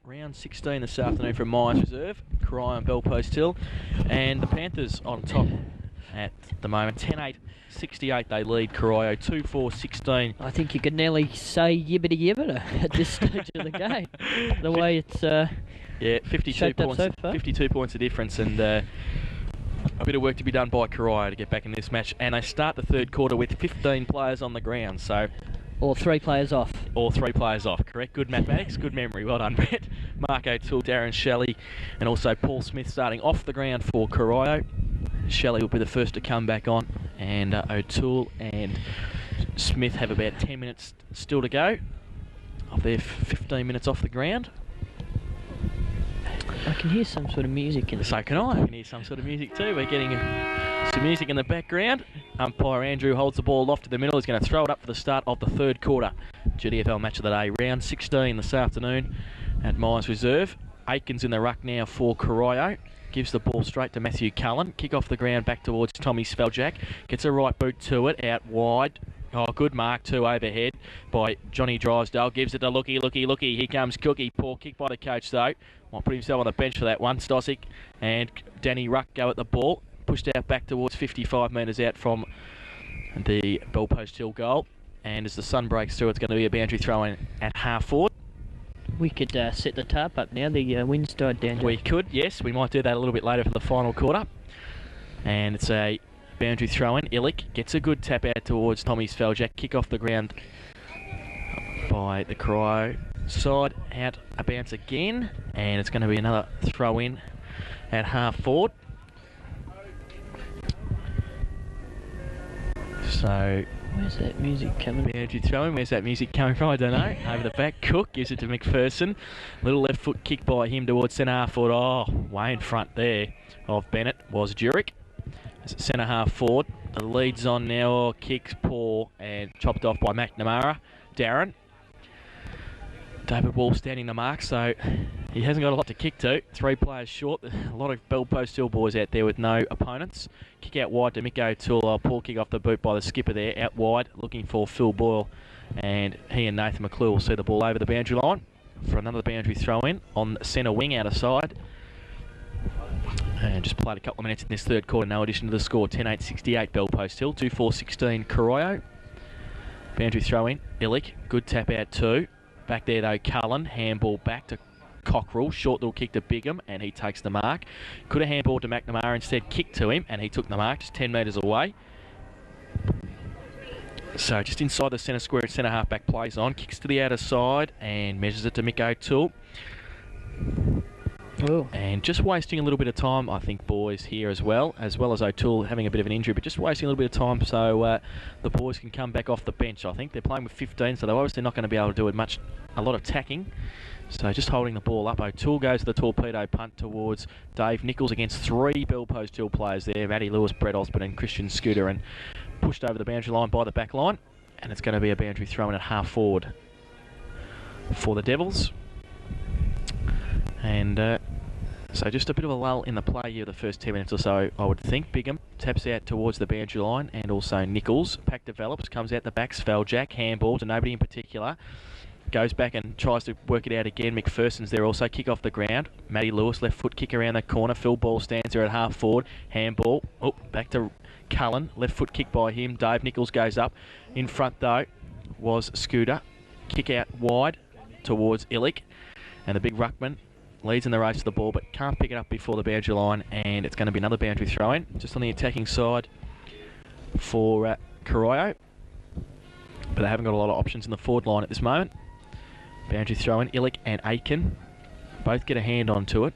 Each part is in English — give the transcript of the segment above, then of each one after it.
Round 16 this afternoon from Myers Reserve, Corio and Bellpost Hill, and the Panthers on top at the moment. 10-8, 68 they lead Corio, 2-4, 16. I think you could nearly say yibbity yibbita at this stage of the game. The way it's yeah, 52 points, so far. 52 points of difference, and a bit of work to be done by Corio to get back in this match. And they start the third quarter with 15 players on the ground, so... Or 3 players off. Or 3 players off, correct. Good mathematics, good memory. Well done, Brett. Mark O'Toole, Darren Shelley, and also Paul Smith starting off the ground for Corio. Shelley will be the first to come back on, and O'Toole and Smith have about 10 minutes still to go of their 15 minutes off the ground. I can hear some sort of music in the So can I. I can hear some sort of music too. We're getting some music in the background. Umpire Andrew holds the ball off to the middle. He's going to throw it up for the start of the third quarter. GDFL match of the day, round 16 this afternoon at Myers Reserve. Aikens in the ruck now for Corio. Gives the ball straight to Matthew Cullen. Kick off the ground back towards Tommy Sveljak. Gets a right boot to it, out wide. Oh, good mark too overhead by Johnny Drysdale. Gives it to Looky. Here comes Cookie. Poor kick by the coach though. Might put himself on the bench for that one. Stosic and Danny Ruck go at the ball. Pushed out back towards 55 metres out from the Bellpost Hill goal. And as the sun breaks through, it's going to be a boundary throw in at half forward. We could set the tarp up now. The wind's died down. We could, yes. We might do that a little bit later for the final quarter. And it's a boundary throw in. Illick gets a good tap out towards Tommy Sveljak. Kick off the ground by the Corio side. Out a bounce again. And it's going to be another throw in at half forward. So, where's that music coming from? Boundary throwing, where's that music coming from? I don't know. Over the back, Cook gives it to McPherson. Little left foot kick by him towards centre half forward. Oh, way in front there of Bennett was Jurek. As centre half forward, the lead's on now. Oh, kicks poor and chopped off by McNamara. Darren. David Wall standing the mark, so he hasn't got a lot to kick to. 3 players short. A lot of Bellpost Hill boys out there with no opponents. Kick out wide to Mick O'Toole. Poor kick off the boot by the skipper there. Out wide, looking for Phil Boyle. And he and Nathan McClure will see the ball over the boundary line for another boundary throw in on centre wing out of side. And just played a couple of minutes in this third quarter. No addition to the score. 10-8, 68 Bellpost Hill. 2-4, 16 Corio. Boundary throw in. Illick. Good tap out too. Back there though, Cullen, handball back to Cockrell, short little kick to Bigham, and he takes the mark. Could have handballed to McNamara, instead kicked to him, and he took the mark, just 10 metres away. So just inside the centre square, centre half-back plays on, kicks to the outer side, and measures it to Mick O'Toole. Oh. And just wasting a little bit of time, I think, boys, here as well as O'Toole having a bit of an injury, but just wasting a little bit of time so the boys can come back off the bench. I think they're playing with 15, so they're obviously not going to be able to do a lot of tacking. So just holding the ball up. O'Toole goes to the torpedo punt towards Dave Nichols against 3 Bellpost Hill players there, Matty Lewis, Brett Osborne and Christian Scooter, and pushed over the boundary line by the back line. And it's going to be a boundary throw in at half forward for the Devils. And so just a bit of a lull in the play here the first 10 minutes or so, I would think. Bigham taps out towards the boundary line, and also Nichols. Pack develops, comes out the back, Sveljak, handball to nobody in particular. Goes back and tries to work it out again. McPherson's there also, kick off the ground. Matty Lewis, left foot kick around the corner. Phil Ball stands there at half forward. Handball. Oh, back to Cullen. Left foot kick by him. Dave Nichols goes up. In front though was Scooter. Kick out wide towards Illick. And the big ruckman leads in the race to the ball, but can't pick it up before the boundary line, and it's going to be another boundary throw-in, just on the attacking side for Corio. But they haven't got a lot of options in the forward line at this moment. Boundary throw-in, Illick and Aiken both get a hand onto it.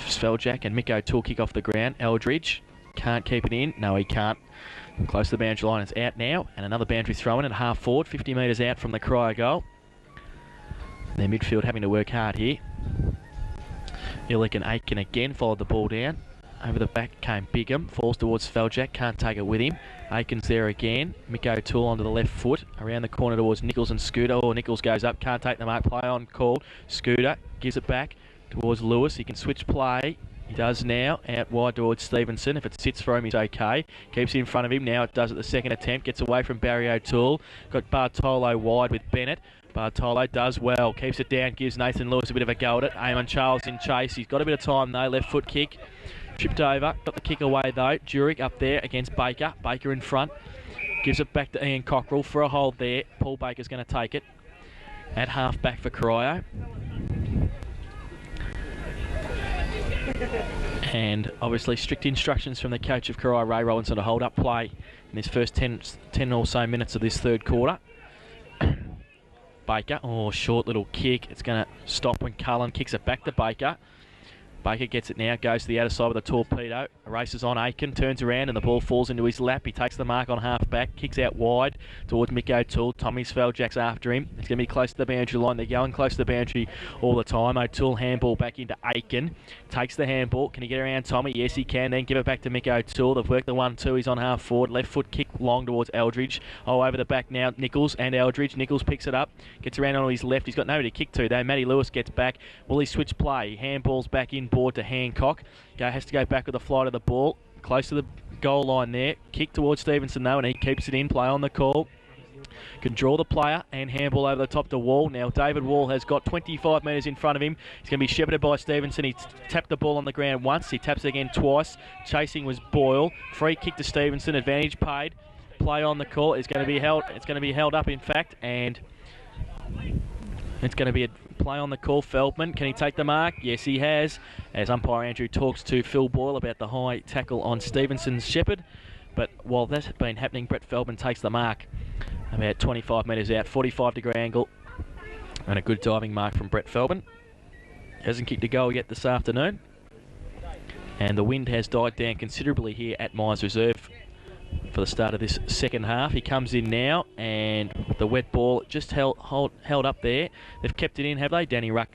Sveljak and Mick O'Toole kick off the ground. Eldridge can't keep it in. No, he can't. Close to the boundary line. It's out now, and another boundary throw-in at half forward, 50 metres out from the Corio goal. Their midfield having to work hard here. Illick and Aiken again followed the ball down. Over the back came Bigham, falls towards Sveljak, can't take it with him. Aiken's there again. Mick O'Toole onto the left foot, around the corner towards Nichols and Scooter. Oh, Nichols goes up, can't take the mark, play on called. Scooter gives it back towards Lewis. He can switch play He does now, out wide towards Stevenson. If it sits for him, he's okay. Keeps it in front of him. Now it does at the second attempt. Gets away from Barry O'Toole. Got Bartolo wide with Bennett. Bartolo does well. Keeps it down. Gives Nathan Lewis a bit of a go at it. Eamon Charles in chase. He's got a bit of time though. Left foot kick. Tripped over. Got the kick away though. Jurek up there against Baker. Baker in front. Gives it back to Ian Cockrell for a hold there. Paul Baker's going to take it. At half back for Corio. And obviously strict instructions from the coach of Corio, Ray Robinson, to hold up play in this first 10 or so minutes of this third quarter. Baker, short little kick. It's going to stop when Cullen kicks it back to Baker. Baker gets it now, goes to the outer side with a torpedo, races on Aiken, turns around and the ball falls into his lap. He takes the mark on half back, kicks out wide towards Mick O'Toole. Tommy Sveljak's after him. It's going to be close to the boundary line. They're going close to the boundary all the time. O'Toole handball back into Aiken. Takes the handball. Can he get around Tommy? Yes, he can. Then give it back to Mick O'Toole. They've worked the 1-2. He's on half forward. Left foot kick long towards Eldridge. Over the back now, Nichols and Eldridge. Nichols picks it up. Gets around on his left. He's got nobody to kick to though. Matty Lewis gets back. Will he switch play? Handballs back in board to Hancock. Has to go back with the flight of the ball. Close to the goal line there. Kick towards Stevenson though, and he keeps it in. Play on the call. Can draw the player and handball over the top to Wall. Now David Wall has got 25 metres in front of him. He's going to be shepherded by Stevenson. He tapped the ball on the ground once. He taps it again twice. Chasing was Boyle. Free kick to Stevenson. Advantage paid. Play on the call. It's going to be held. It's going to be held up in fact, and it's going to be a play on the call. Feldman, can he take the mark? Yes, he has. As umpire Andrew talks to Phil Boyle about the high tackle on Stevenson's shepherd. But while that's been happening, Brett Feldman takes the mark about 25 metres out, 45-degree angle, and a good diving mark from Brett Feldman. Hasn't kicked a goal yet this afternoon. And the wind has died down considerably here at Myers Reserve for the start of this second half. He comes in now, and with the wet ball just held up there. They've kept it in, have they? Danny Ruck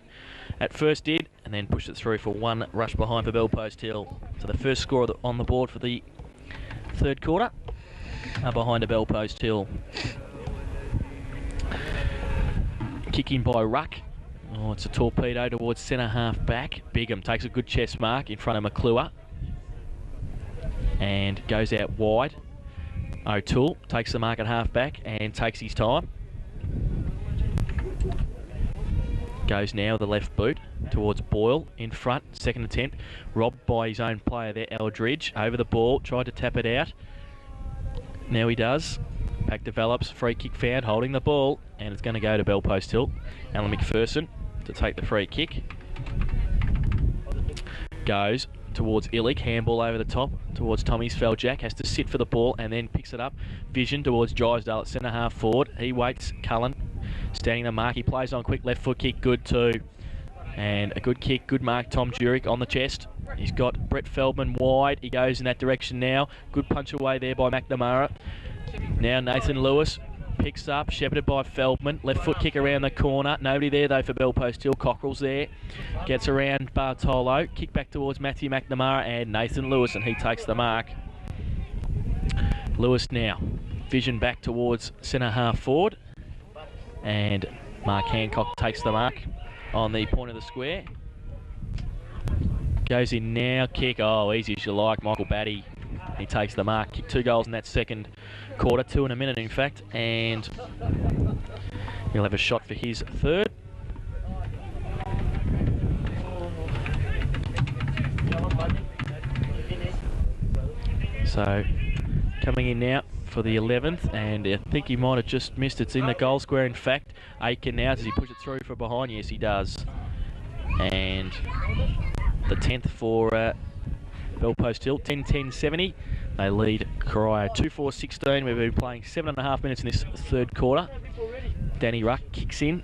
at first did, and then pushed it through for one rush behind for Bellpost Hill. So the first score on the board for the third quarter behind a Bellpost Hill. Kick in by Ruck. It's a torpedo towards centre half back. Bigham takes a good chest mark in front of McClure and goes out wide. O'Toole takes the mark at half back and takes his time. Goes now with the left boot towards Boyle in front. Second attempt, robbed by his own player there, Eldridge. Over the ball, tried to tap it out. Now he does. Pack develops, free kick found, holding the ball, and it's going to go to Bellpost Hill. Alan McPherson to take the free kick. Goes towards Illick, handball over the top towards Tommy Sveljack, has to sit for the ball and then picks it up. Vision towards Drysdale at centre half forward. He waits, Cullen standing the mark. He plays on quick left foot kick, good too. And a good kick, good mark, Tom Jurek on the chest. He's got Brett Feldman wide. He goes in that direction now. Good punch away there by McNamara. Now Nathan Lewis picks up, shepherded by Feldman. Left foot kick around the corner. Nobody there though for Bellpost Hill. Cockrell's there. Gets around Bartolo. Kick back towards Matthew McNamara and Nathan Lewis, and he takes the mark. Lewis now. Vision back towards centre half forward. And Mark Hancock takes the mark on the point of the square. Goes in now. Kick. Easy as you like. Michael Batty. He takes the mark. Kicked 2 goals in that second quarter. 2 in a minute, in fact. And he'll have a shot for his third. So, coming in now for the 11th, and I think he might have just missed. It's in the goal square, in fact. Aiken now, does he push it through for behind? Yes, he does. And the 10th for Bellpost Hill, 10-10-70. They lead Corio 2-4-16. We've been playing 7.5 minutes in this third quarter. Danny Ruck kicks in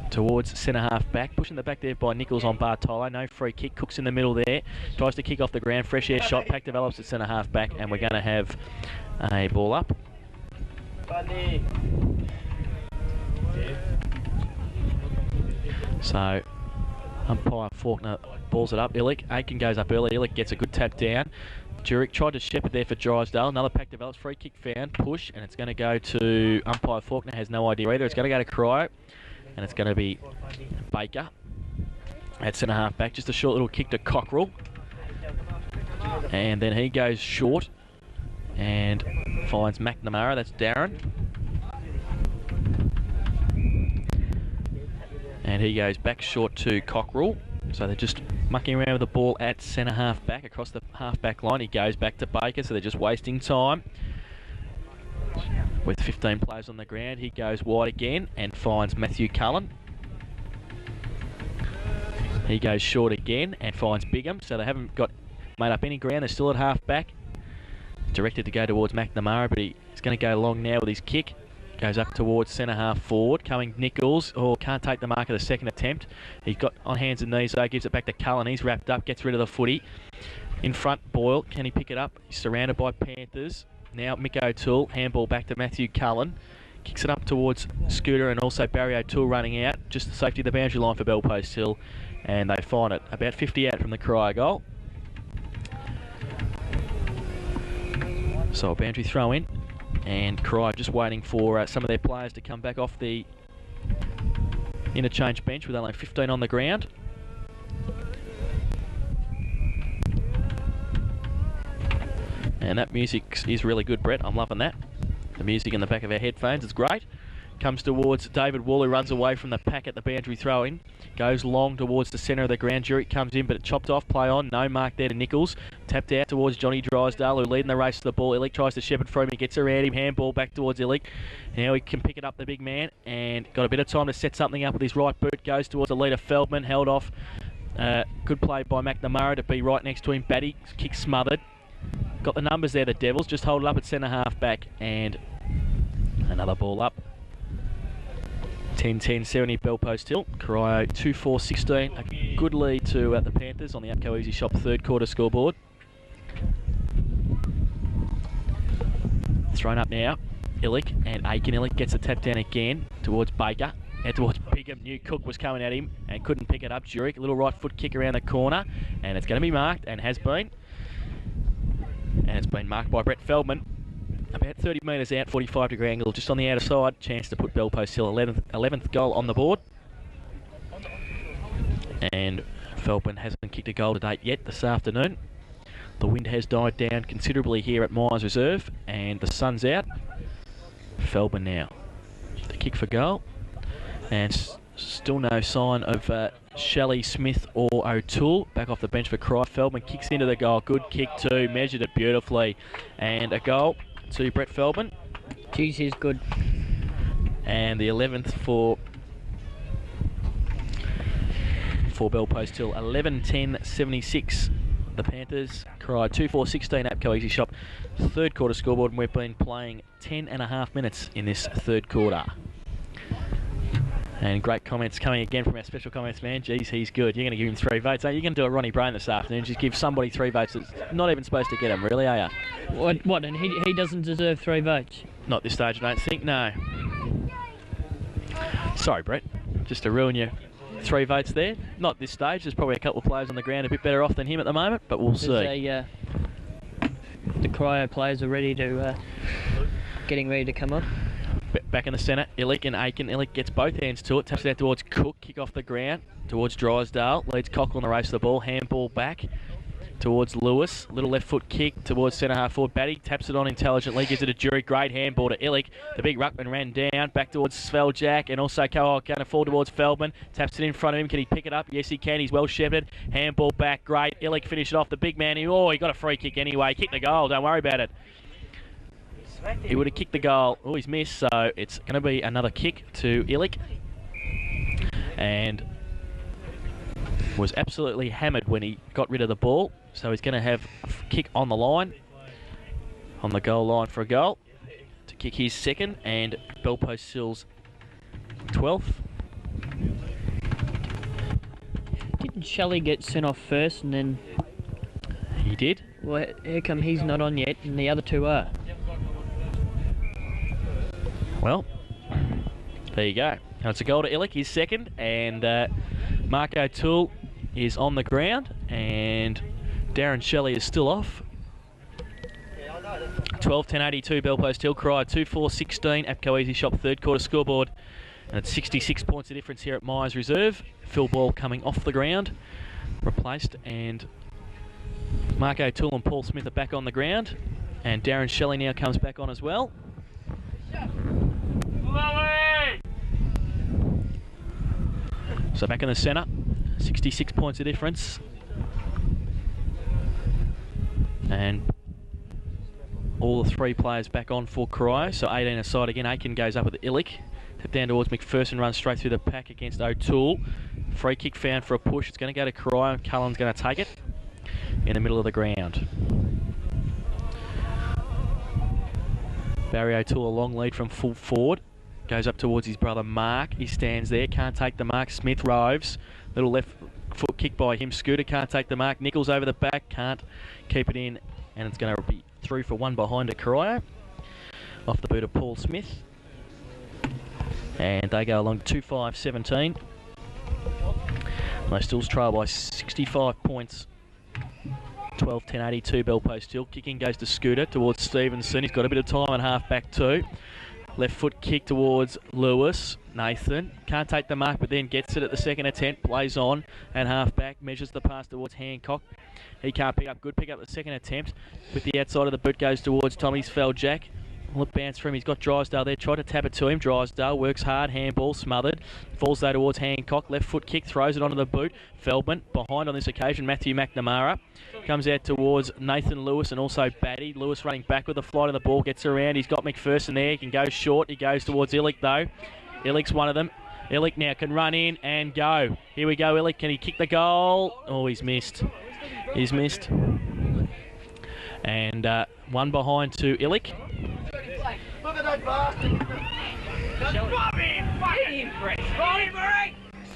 towards centre half back, pushing the back there by Nichols on Bartolo. No free kick. Cook's in the middle there. Tries to kick off the ground. Fresh air shot. Pack develops at centre half back, and we're going to have a ball up. So umpire Faulkner balls it up. Illick. Aiken goes up early. Illick gets a good tap down. Jurek tried to shepherd there for Drysdale. Another pack develops. Free kick found. Push. And it's going to go to umpire Faulkner. Has no idea either. It's going to go to Corio. And it's going to be Baker at centre half back. Just a short little kick to Cockrell. And then he goes short and finds McNamara. That's Darren. And he goes back short to Cockerell. So they're just mucking around with the ball at centre half back across the half back line. He goes back to Baker, so they're just wasting time. With 15 players on the ground, he goes wide again and finds Matthew Cullen. He goes short again and finds Bigham, so they haven't got made up any ground. They're still at half back. Directed to go towards McNamara, but he's going to go long now with his kick. Goes up towards centre half forward. Coming Nichols. Oh, can't take the mark at the second attempt. He's got on hands and knees, though. Gives it back to Cullen. He's wrapped up. Gets rid of the footy. In front, Boyle. Can he pick it up? He's surrounded by Panthers. Now Mick O'Toole. Handball back to Matthew Cullen. Kicks it up towards Scooter and also Barry O'Toole running out. Just the safety of the boundary line for Bellpost Hill. And they find it. About 50 out from the Corio goal. So a boundary throw in. And Corio just waiting for some of their players to come back off the interchange bench with only 15 on the ground. And that music is really good, Brett. I'm loving that. The music in the back of our headphones is great. Comes towards David Wall, who runs away from the pack at the boundary throw-in. Goes long towards the centre of the ground. Jurek comes in, but it chopped off. Play on. No mark there to Nichols. Tapped out towards Johnny Drysdale, who leading the race to the ball. Illick tries to shepherd through him. He gets around him. Handball back towards Illick. Now he can pick it up, the big man, and got a bit of time to set something up with his right boot. Goes towards the leader, Feldman. Held off. Good play by McNamara to be right next to him. Batty, kick smothered. Got the numbers there, the Devils. Just hold it up at centre half back, and another ball up. 10-10-70 Bellpost Hill. Corio 2-4-16. A good lead to the Panthers on the Upco Easy Shop third quarter scoreboard. Thrown up now. Illick and Aiken. Illick gets a tap down again towards Baker. And towards Bigham. New Cook was coming at him and couldn't pick it up. Jurek, a little right foot kick around the corner. And it's going to be marked, and has been. And it's been marked by Brett Feldman. About 30 metres out, 45-degree angle, just on the outer side. Chance to put Bellpost Hill 11th goal on the board. And Feldman hasn't kicked a goal to date yet this afternoon. The wind has died down considerably here at Myers Reserve, and the sun's out. Feldman now. The kick for goal. And still no sign of Shelley, Smith or O'Toole. Back off the bench for Corio. Feldman kicks into the goal. Good kick too. Measured it beautifully. And a goal to Brett Feldman. Jeez, he's good. And the 11th for Bellpost Hill. 11-10-76. The Panthers. Corio 2-4-16 Upco Easy Shop. Third quarter scoreboard, and we've been playing 10.5 minutes in this third quarter. And great comments coming again from our special comments man. Geez, he's good. You're going to give him 3 votes, aren't you? You're going to do a Ronnie Brain this afternoon. Just give somebody 3 votes that's not even supposed to get them, really, are you? What? And he doesn't deserve 3 votes? Not at this stage, I don't think, no. Sorry, Brett. Just to ruin your 3 votes there. Not at this stage. There's probably a couple of players on the ground a bit better off than him at the moment, but we'll see. The Corio players are ready to... getting ready to come on. Back in the centre, Illick and Aiken. Illick gets both hands to it, taps it out towards Cook, kick off the ground, towards Drysdale, leads Cockle on the race to the ball, handball back towards Lewis, little left foot kick towards centre half forward, Batty, taps it on intelligently, gives it a Jury, great handball to Illick, the big ruckman ran down, back towards Sveljak, and also going to fall towards Feldman, taps it in front of him, can he pick it up? Yes he can, he's well shepherded, handball back, great, Illick finished it off, the big man, he got a free kick anyway, kick the goal, don't worry about it. He would have kicked the goal. Oh, he's missed, so it's going to be another kick to Illick. And was absolutely hammered when he got rid of the ball. So he's going to have a kick on the line, on the goal line for a goal, to kick his second, and Bellpost Hill's 12th. Didn't Shelley get sent off first and then... He did. Well, how come he's not on yet and the other 2 are? Well, there you go. Now it's a goal to Illick, his second, and Mark O'Toole is on the ground, and Darren Shelley is still off. 12-10-82 Bellpost Hill, Corio 2-4-16, Upco Easy Shop third quarter scoreboard, and it's 66 points of difference here at Myers Reserve. Phil Ball coming off the ground, replaced, and Mark O'Toole and Paul Smith are back on the ground, and Darren Shelley now comes back on as well. So back in the centre, 66 points of difference. And all the three players back on for Corio. So 18 aside again. Aiken goes up with Illick. Tip down towards McPherson, runs straight through the pack against O'Toole. Free kick found for a push. It's going to go to Corio, and Cullen's going to take it in the middle of the ground. Barry O'Toole, a long lead from full forward. Goes up towards his brother Mark. He stands there, can't take the mark. Smith roves. Little left foot kick by him. Scooter can't take the mark. Nichols over the back, can't keep it in. And it's going to be through for one behind at Corio. Off the boot of Paul Smith. And they go along to 2-5-17. They still trail by 65 points. 12-10-82 Bell Post Hill. Kicking goes to Scooter towards Stevenson. He's got a bit of time and half back too. Left foot kick towards Lewis. Nathan can't take the mark, but then gets it at the second attempt. Plays on and half back. Measures the pass towards Hancock. He can't pick up. Good pick up the second attempt. With the outside of the boot goes towards Tommy's Feldjack. Look, bounce for him. He's got Drysdale there. Tried to tap it to him. Drysdale works hard. Handball smothered. Falls though towards Hancock. Left foot kick. Throws it onto the boot. Feldman behind on this occasion. Matthew McNamara comes out towards Nathan Lewis and also Batty. Lewis running back with the flight of the ball. Gets around. He's got McPherson there. He can go short. He goes towards Illick though. Illick's one of them. Illick now can run in and go. Here we go. Illick, can he kick the goal? Oh, he's missed. He's missed. And one behind to Illick.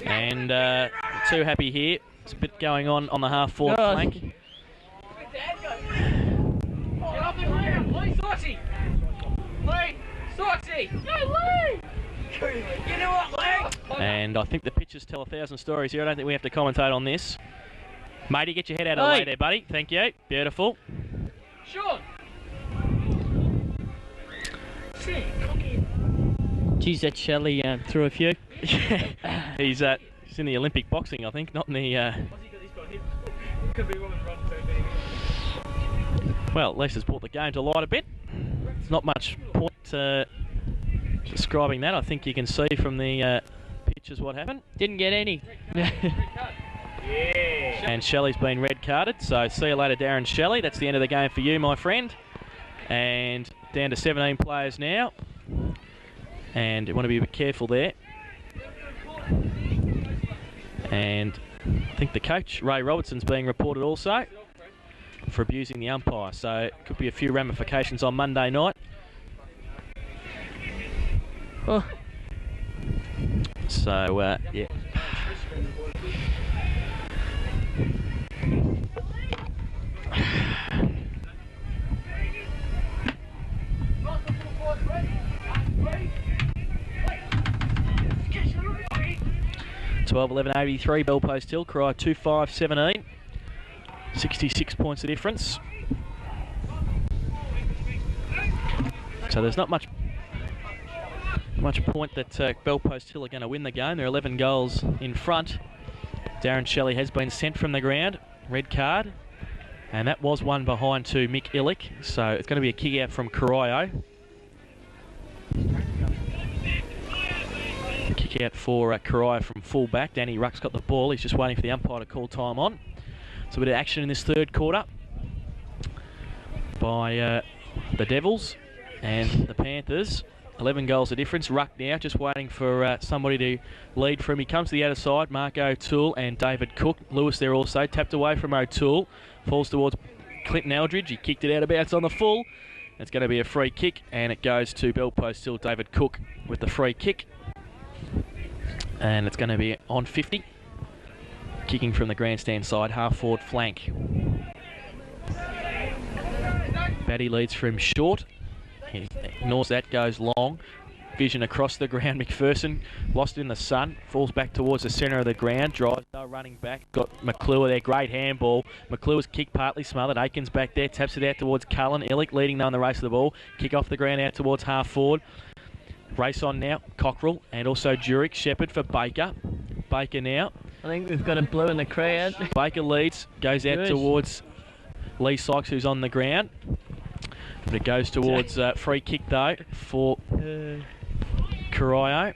And too happy here. There's a bit going on the half forward flank. Get off the ground, Lee Saucy! Lee! Saucy! No, Lee! You know what, Lee? And I think the pictures tell 1,000 stories here. I don't think we have to commentate on this. Matey, get your head out of the way there, buddy. Thank you. Beautiful. Sean! Geez, that Shelley threw a few. He's in the Olympic boxing, I think, not in the... Well, at least it's brought the game to light a bit. There's not much point describing that. I think you can see from the pictures what happened. Didn't get any. And Shelley's been red carded, so see you later, Darren Shelley. That's the end of the game for you, my friend. And down to 17 players now. And you want to be a bit careful there. And I think the coach, Ray Robertson's being reported also for abusing the umpire. So it could be a few ramifications on Monday night. Oh. So, yeah. Twelve 11-83 Bell Post Hill. Corio 2-5-17. 66 points of difference. So there's not much point that Bell Post Hill are going to win the game. They're 11 goals in front. Darren Shelley has been sent from the ground. Red card. And that was one behind to Mick Illick. So it's going to be a kick out from Corio. Kick out for Corio from full back. Danny Ruck's got the ball. He's just waiting for the umpire to call time on. So a bit of action in this third quarter by the Devils and the Panthers. 11 goals of difference. Ruck now just waiting for somebody to lead for him. He comes to the outer side. Mark O'Toole and David Cook. Lewis there also. Tapped away from O'Toole. Falls towards Clinton Eldridge. He kicked it out of bounds on the full. It's going to be a free kick, and it goes to Bell Post Hill. David Cook with the free kick. And it's going to be on 50. Kicking from the grandstand side, half forward flank. Batty leads from short. He ignores that, goes long. Vision across the ground. McPherson lost in the sun. Falls back towards the centre of the ground. Drysdale running back. Got McClure there. Great handball. McClure's kick partly smothered. Aiken's back there. Taps it out towards Cullen. Illick leading though in the race of the ball. Kick off the ground out towards half forward. Race on now. Cockrell and also Jurek. Shepherd for Baker. Baker now. I think we've got a blue in the crowd. Baker leads. Goes out towards Lee Sykes, who's on the ground. But it goes towards free kick, though, for Corio.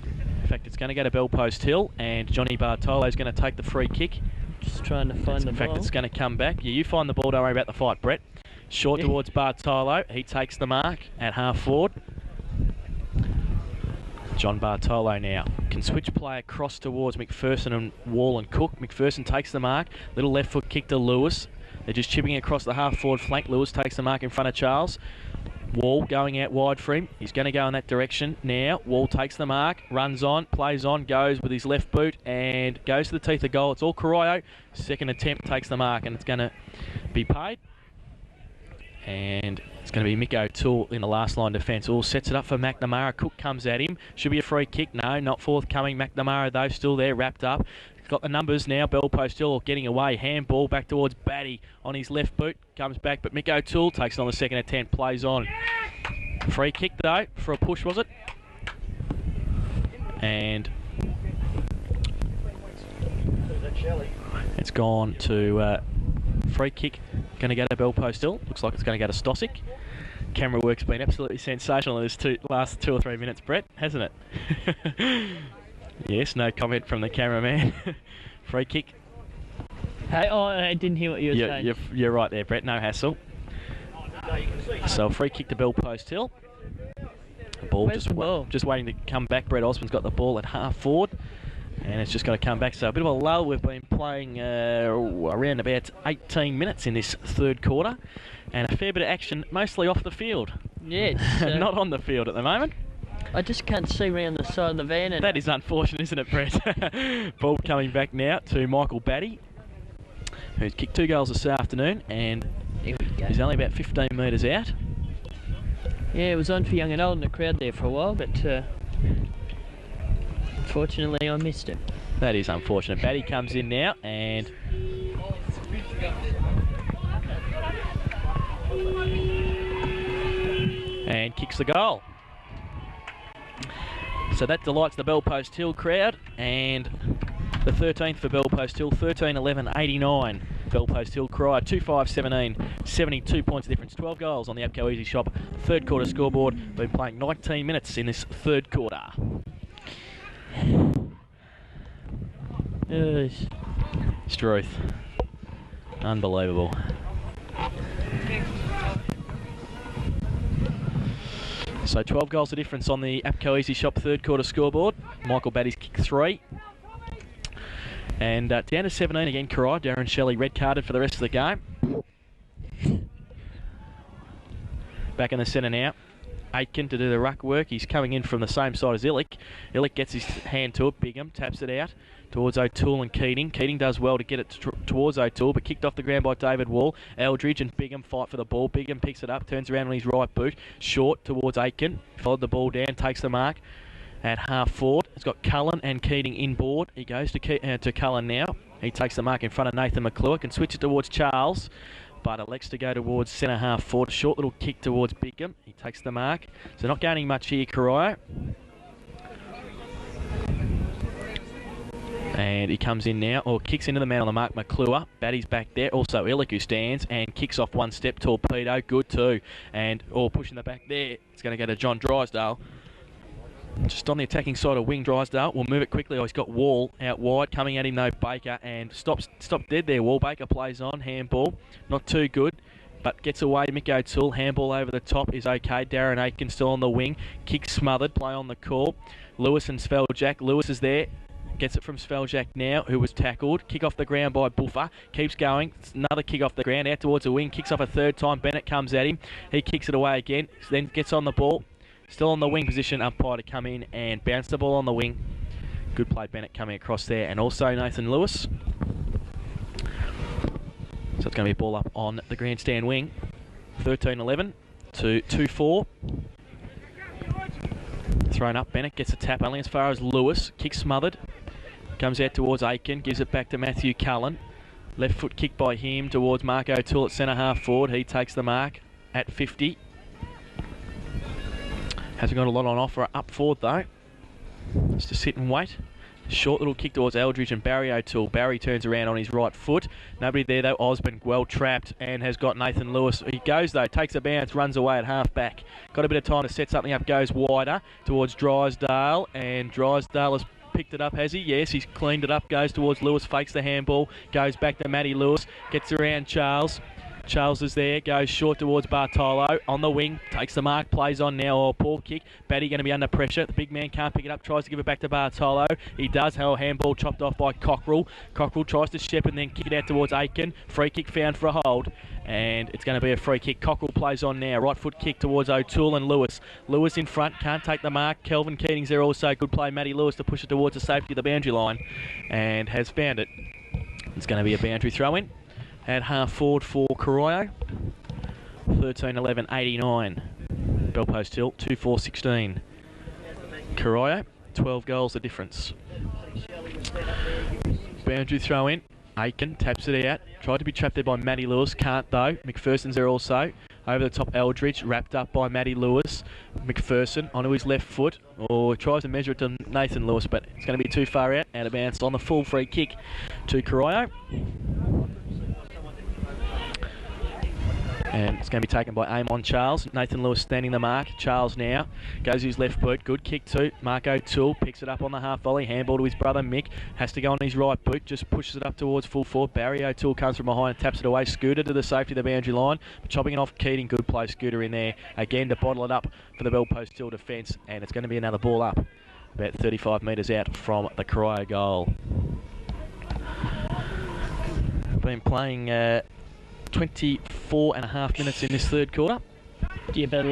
In fact, it's going to go to Bell Post Hill, and Johnny Bartolo's going to take the free kick. Just trying to find the ball. In fact, it's going to come back. Yeah, you find the ball, don't worry about the fight, Brett. Short towards Bartolo. He takes the mark at half forward. John Bartolo now can switch play across towards McPherson and Wall and Cook. McPherson takes the mark. Little left foot kick to Lewis. They're just chipping across the half forward flank. Lewis takes the mark in front of Charles. Wall going out wide for him. He's going to go in that direction now. Wall takes the mark, runs on, plays on, goes with his left boot and goes to the teeth of goal. It's all Corio. Second attempt takes the mark and it's going to be paid. And it's going to be Mick O'Toole in the last line defence. All sets it up for McNamara. Cook comes at him. Should be a free kick. No, not forthcoming. McNamara, though, still there, wrapped up. Got the numbers now. Bell Post still getting away. Handball back towards Batty on his left boot. Comes back, but Mick O'Toole takes it on the second attempt. Plays on. Free kick, though, for a push, was it? And it's gone to free kick. Going to go to Bell Post Hill. Looks like it's going to go to Stosic. Camera work's been absolutely sensational in this last 2 or 3 minutes, Brett, hasn't it? Yes, no comment from the cameraman. Free kick. Hey, oh, I didn't hear what you were saying. You're right there, Brett. No hassle. So free kick to Bell Post Hill. Ball just waiting to come back. Brett Osborne's got the ball at half forward. And it's just got to come back. So a bit of a lull. We've been playing around about 18 minutes in this third quarter. And a fair bit of action, mostly off the field. Yes. Not on the field at the moment. I just can't see around the side of the van. And that is unfortunate, isn't it, Brett? Ball coming back now to Michael Batty, who's kicked 2 goals this afternoon, and he's only about 15 metres out. Yeah, it was on for young and old in the crowd there for a while, but unfortunately I missed it. That is unfortunate. Batty comes in now and kicks the goal. So that delights the Bell Post Hill crowd, and the 13th for Bell Post Hill, 13-11-89. Bell Post Hill Corio 2-5-17, 72 points difference, 12 goals on the Abco Easy Shop third quarter scoreboard. Been playing 19 minutes in this third quarter. Struth. Unbelievable. So 12 goals the difference on the Abco Easy Shop third quarter scoreboard. Michael Batty's kicked 3. And down to 17 again, Corio. Darren Shelley red carded for the rest of the game. Back in the centre now. Aitken to do the ruck work. He's coming in from the same side as Illick. Illick gets his hand to it. Bigham taps it out towards O'Toole and Keating. Keating does well to get it towards O'Toole, but kicked off the ground by David Wall. Eldridge and Bigham fight for the ball. Bigham picks it up, turns around on his right boot. Short towards Aitken. Followed the ball down, takes the mark at half forward. It's got Cullen and Keating inboard. He goes to Cullen now. He takes the mark in front of Nathan McClure. Can switch it towards Charles, but elects to go towards centre half forward. Short little kick towards Bigham. He takes the mark. So not gaining much here, Corio. And he comes in now, or kicks into the man on the mark, McClure. Batty's back there. Also Illick, who stands and kicks off one step. Torpedo, good too. And pushing the back there. It's going to go to John Drysdale. Just on the attacking side of wing, Drysdale will move it quickly. He's got Wall out wide, coming at him though, Baker, and stop dead there. Wall, Baker plays on, handball, not too good, but gets away. Mick O'Toole, handball over the top is okay. Darren Aitken still on the wing, kick smothered, play on the call. Lewis and Sveljak. Lewis is there, gets it from Sveljak now, who was tackled. Kick off the ground by Buffer, keeps going. It's another kick off the ground, out towards the wing, kicks off a third time. Bennett comes at him, he kicks it away again, then gets on the ball. Still on the wing position, umpire to come in and bounce the ball on the wing. Good play, Bennett coming across there. And also Nathan Lewis. So it's going to be a ball up on the grandstand wing. 13-11 to 2-4. Thrown up, Bennett gets a tap only as far as Lewis. Kick smothered. Comes out towards Aitken, gives it back to Matthew Cullen. Left foot kick by him towards Mark O'Toole at centre half forward. He takes the mark at 50. Hasn't got a lot on offer up forward though. Just to sit and wait Short little kick towards Eldridge and Barry O'Toole. Barry turns around on his right foot. Nobody there though. Osborne well trapped and has got Nathan Lewis. He goes though, takes a bounce, runs away at half back. Got a bit of time to set something up, goes wider towards Drysdale, and Drysdale has picked it up, has he? Yes, he's cleaned it up, goes towards Lewis, fakes the handball, goes back to Matty Lewis, gets around Charles. Charles is there, goes short towards Bartolo, on the wing, takes the mark, plays on now, or poor kick. Batty going to be under pressure, the big man can't pick it up, tries to give it back to Bartolo. He does, have a handball chopped off by Cockrell. Cockrell tries to shepherd and then kick it out towards Aiken. Free kick found for a hold, and it's going to be a free kick. Cockrell plays on now, right foot kick towards O'Toole and Lewis. Lewis in front, can't take the mark. Kelvin Keating's there also, good play, Matty Lewis to push it towards the safety of the boundary line, and has found it. It's going to be a boundary throw-in. At half forward for Corio, 13-11-89. Bellpost Hill, 2-4-16. Corio, 12 goals the difference. Boundary throw in. Aiken taps it out. Tried to be trapped there by Matty Lewis, can't though. McPherson's there also. Over the top, Eldridge, wrapped up by Matty Lewis. McPherson onto his left foot, or tries to measure it to Nathan Lewis, but it's going to be too far out of bounds on the full free kick to Corio. And it's going to be taken by Amon Charles. Nathan Lewis standing the mark. Charles now goes his left boot. Good kick too. Mark O'Toole picks it up on the half volley. Handball to his brother Mick. Has to go on his right boot. Just pushes it up towards full forward. Barry O'Toole comes from behind and taps it away. Scooter to the safety of the boundary line. Chopping it off Keating. Good play, Scooter in there. Again to bottle it up for the Bellpost Hill defence. And it's going to be another ball up. About 35 metres out from the Corio goal. Been playing 24 and a half minutes in this third quarter. Yeah, but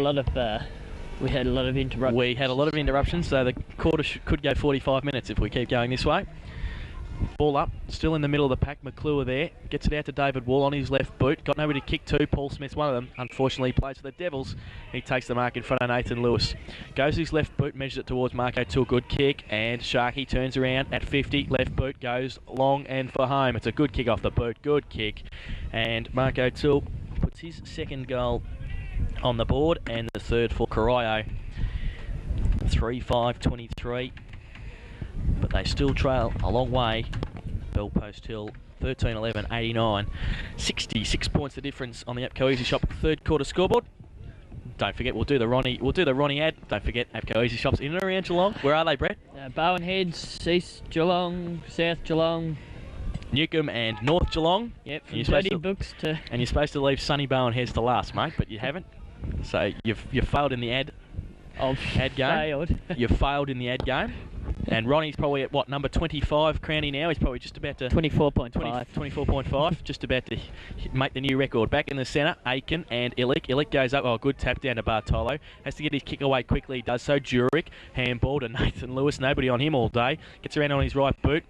we had a lot of interruptions. We had a lot of interruptions, so the quarter could go 45 minutes if we keep going this way. Ball up, still in the middle of the pack. McClure there, gets it out to David Wall on his left boot. Got nobody to kick to. Paul Smith's one of them. Unfortunately, he plays for the Devils. He takes the mark in front of Nathan Lewis. Goes his left boot, measures it towards Mark O'Toole. Good kick, and Sharkey turns around at 50. Left boot goes long and for home. It's a good kick off the boot. Good kick. And Mark O'Toole puts his second goal on the board, and the third for Corio. 3-5-23. But they still trail a long way. Bellpost Hill, 13-11-89. 66 points the difference on the APCO Easy Shop third quarter scoreboard. Don't forget, we'll do the Ronnie ad. Don't forget, APCO Easy Shops in and around Geelong. Where are they, Brett? Bowen Heads, East Geelong, South Geelong, Newcombe and North Geelong. Yep, from Bloody Books to... And you're supposed to leave sunny Bowen Heads to last, mate, but you haven't. So you've failed in the ad game. Failed. You've failed in the ad game. And Ronnie's probably at, what, number 25 crowning now? He's probably just about to... 24.5. 24.5, just about to make the new record. Back in the centre, Aiken and Illick. Illick goes up, oh, good tap down to Bartolo. Has to get his kick away quickly, he does so. Jurek, handball to Nathan Lewis. Nobody on him all day. Gets around on his right boot.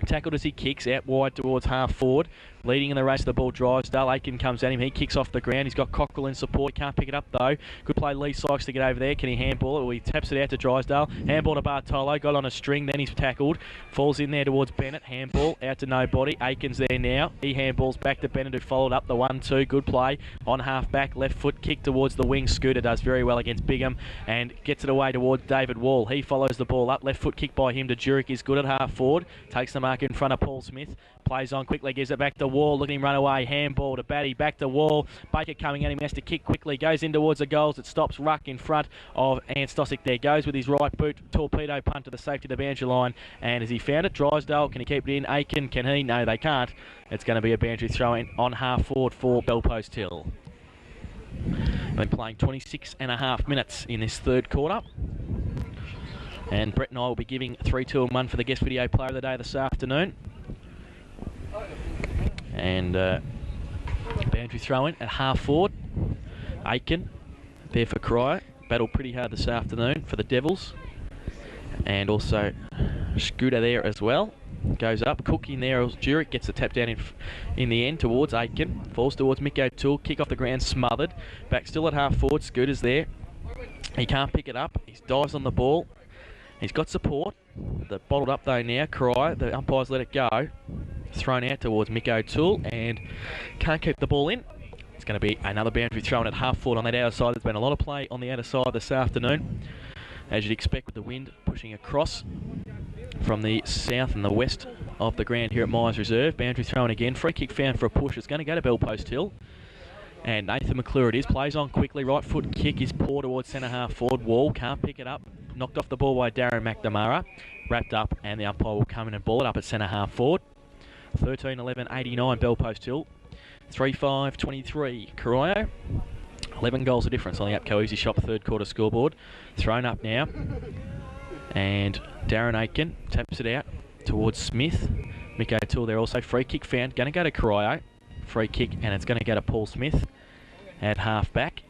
Tackled as he kicks out wide towards half forward. Leading in the race, the ball drives. Dale Aiken comes at him. He kicks off the ground. He's got Cockrell in support. He can't pick it up though. Good play, Lee Sykes to get over there. Can he handball it? Well, he taps it out to Drysdale. Handball to Bartolo. Got on a string. Then he's tackled. Falls in there towards Bennett. Handball out to nobody. Aiken's there now. He handballs back to Bennett, who followed up the 1-2. Good play on half back. Left foot kick towards the wing. Scooter does very well against Bigham and gets it away towards David Wall. He follows the ball up. Left foot kick by him to Jurek is good at half forward. Takes the mark in front of Paul Smith. Plays on quickly. Gives it back to Wall. Look at him run away. Handball to Batty. Back to Wall. Baker coming at him. Has to kick quickly. Goes in towards the goals. It stops Ruck in front of Anstosic there. Goes with his right boot. Torpedo punt to the safety of the boundary line. And as he found it, Drysdale, can he keep it in? Aiken, can he? No, they can't. It's going to be a boundary throw in on half forward for Bellpost Hill. Been playing 26 and a half minutes in this third quarter. And Brett and I will be giving 3, 2 and 1 for the guest video player of the day this afternoon. And boundary throw in at half forward. Aiken there for Corio. Battled pretty hard this afternoon for the Devils. And also Scooter there as well. Goes up. Cook in there. Jurek gets the tap down in the end towards Aiken. Falls towards Mick O'Toole. Kick off the ground smothered. Back still at half forward. Scooter's there. He can't pick it up. He dives on the ball. He's got support. They're bottled up though now. Corio. The umpires let it go. Thrown out towards Mick O'Toole and can't keep the ball in. It's going to be another boundary thrown at half forward on that outer side. There's been a lot of play on the outer side this afternoon, as you'd expect with the wind pushing across. from the south and the west of the ground here at Myers Reserve. Boundary thrown again. Free kick found for a push. It's going to go to Bellpost Hill. And Nathan McClure it is. Plays on quickly. Right foot kick is poor towards centre half forward. Wall can't pick it up. Knocked off the ball by Darren McNamara. Wrapped up, and the umpire will come in and ball it up at centre half forward. 13-11-89 Bellpost Hill. 3-5-23 Corio. 11 goals of difference on the APCO Easy Shop third quarter scoreboard. Thrown up now. And Darren Aitken taps it out towards Smith. Mick O'Toole there also. Free kick found. Going to go to Corio. Free kick, and it's going to go to Paul Smith at half back.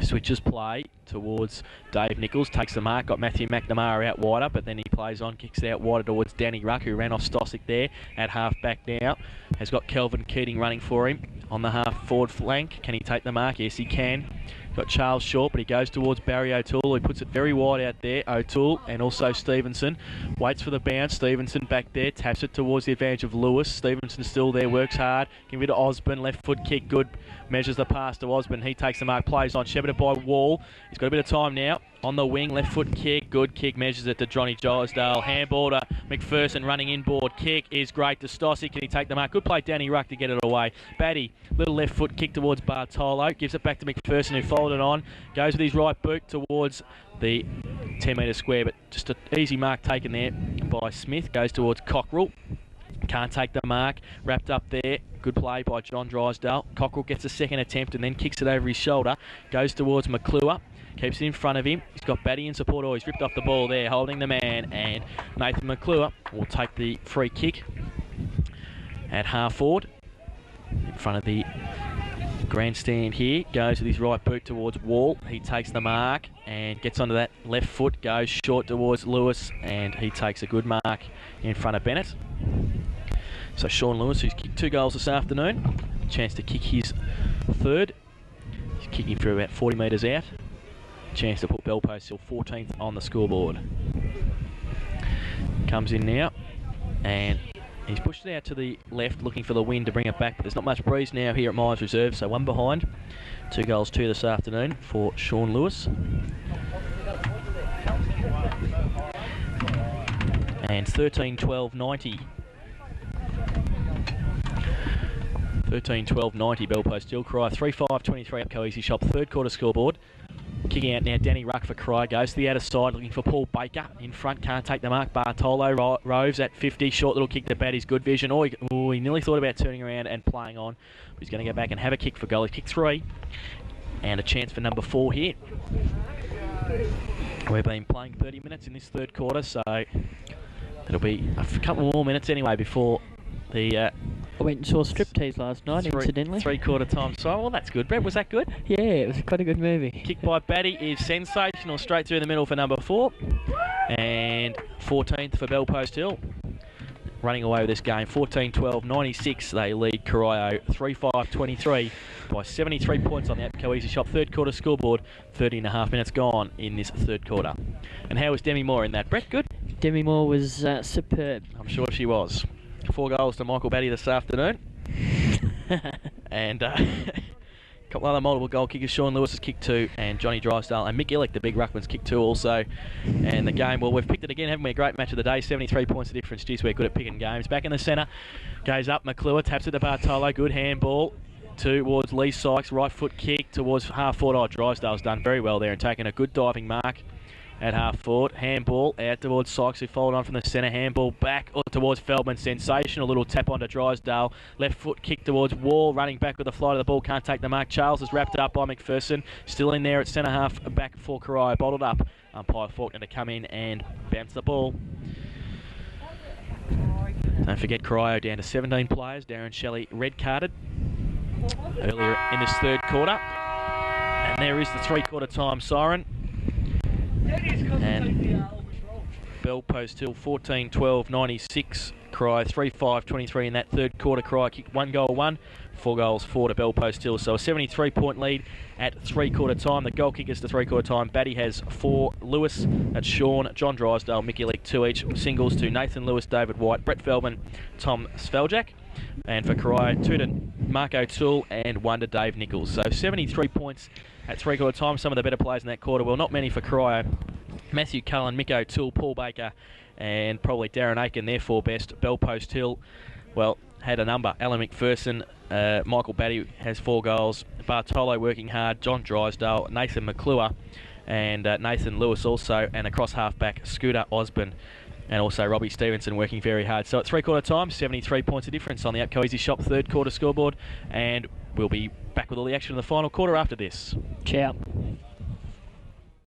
Switches play towards Dave Nichols. Takes the mark. Got Matthew McNamara out wider, but then he plays on. Kicks it out wider towards Danny Ruck, who ran off Stosic there at half back now. Has got Kelvin Keating running for him on the half forward flank. Can he take the mark? Yes, he can. Got Charles Short, but he goes towards Barry O'Toole. He puts it very wide out there. O'Toole and also Stevenson. Waits for the bounce. Stevenson back there. Taps it towards the advantage of Lewis. Stevenson still there. Works hard. Give it to Osborne. Left foot kick. Good. Measures the pass to Osborne. He takes the mark. Plays on. Shepherded by Wall. He's got a bit of time now. On the wing. Left foot kick. Good kick. Measures it to Johnny Drysdale. Handball to McPherson. Running inboard. Kick is great to Stossi. Can he take the mark? Good play Danny Ruck to get it away. Batty. Little left foot kick towards Bartolo. Gives it back to McPherson, who folded on. Goes with his right boot towards the 10-metre square, but just an easy mark taken there by Smith. Goes towards Cockrell. Can't take the mark. Wrapped up there. Good play by John Drysdale. Cockrell gets a second attempt and then kicks it over his shoulder. Goes towards McClure. Keeps it in front of him. He's got Batty in support. Oh, he's ripped off the ball there, holding the man. And Nathan McClure will take the free kick at half forward. In front of the grandstand here. Goes with his right boot towards Wall. He takes the mark and gets onto that left foot. Goes short towards Lewis, and he takes a good mark in front of Bennett. So Sean Lewis, who's kicked 2 goals this afternoon, chance to kick his third. He's kicking through about 40 metres out. Chance to put Bellpost Hill 14th on the scoreboard. Comes in now, and he's pushed it out to the left, looking for the wind to bring it back, but there's not much breeze now here at Myers Reserve, so 1 behind. 2 goals 2 this afternoon for Sean Lewis. And 13-12-90. 13-12-90 Bellpost Hill. Cry 3-5-23 APCO Easy Shop third quarter scoreboard. Kicking out now, Danny Ruck for Cry. Goes to the outer side, looking for Paul Baker. In front, can't take the mark. Bartolo roves at 50. Short little kick to Batty's good vision. Oh, he nearly thought about turning around and playing on. But he's going to go back and have a kick for goal. He kicked 3. And a chance for number 4 here. We've been playing 30 minutes in this third quarter, so it'll be a couple more minutes anyway before the... I went and saw Striptease last night, incidentally. 3/4 time. So, well, that's good. Brett, was that good? Yeah, it was quite a good movie. Kick by Batty is sensational, straight through the middle for number 4. And 14th for Bellpost Hill. Running away with this game. 14-12-96. They lead Corio 3-5-23 by 73 points on the APCO Easy Shop third quarter scoreboard. 30.5 minutes gone in this third quarter. And how was Demi Moore in that, Brett? Good? Demi Moore was superb. I'm sure she was. 4 goals to Michael Batty this afternoon. And a couple other multiple goal kickers. Sean Lewis has kicked 2, and Johnny Drysdale and Mick Illick, the big ruckman's kicked 2 also. And the game, well, we've picked it again, haven't we? A great match of the day, 73 points of difference. Geez, we're good at picking games. Back in the centre, goes up McClure, taps it to Bartolo, good handball towards Lee Sykes, right foot kick towards half forward. Oh, Drysdale's done very well there and taken a good diving mark at half forward. Handball out towards Sykes, who followed on from the centre. Handball back towards Feldman. Sensational little tap onto Drysdale. Left foot kick towards Wall. Running back with the flight of the ball. Can't take the mark. Charles is wrapped up by McPherson. Still in there at centre half back for Corio. Bottled up. Umpire Faulkner to come in and bounce the ball. Don't forget Corio down to 17 players. Darren Shelley red carded earlier in this third quarter. And there is the 3/4 time siren. And Bellpost Hill 14-12-96. Cry 3-5-23 in that third quarter. Cry kicked 1 goal 1, 4 goals 4 to Bellpost Hill. So a 73-point lead at 3/4 time. The goal kickers to 3/4 time. Batty has 4. Lewis, that's Sean, John Drysdale, Mickey Leak 2 each. Singles to Nathan Lewis, David White, Brett Feldman, Tom Sveljak. And for Corio, 2 to Mark O'Toole and 1 to Dave Nichols. So 73 points at 3/4 time. Some of the better players in that quarter. Well, not many for Corio. Matthew Cullen, Mick O'Toole, Paul Baker and probably Darren Aiken, their 4 best. Bellpost Hill, well, had a number. Alan McPherson, Michael Batty has 4 goals. Bartolo working hard. John Drysdale, Nathan McClure, and Nathan Lewis also, and across half-back, Scooter Osborne, and also Robbie Stevenson working very hard. So at 3/4 time, 73 points of difference on the APCO Easy Shop 3rd quarter scoreboard, and we'll be back with all the action in the final quarter after this. Ciao.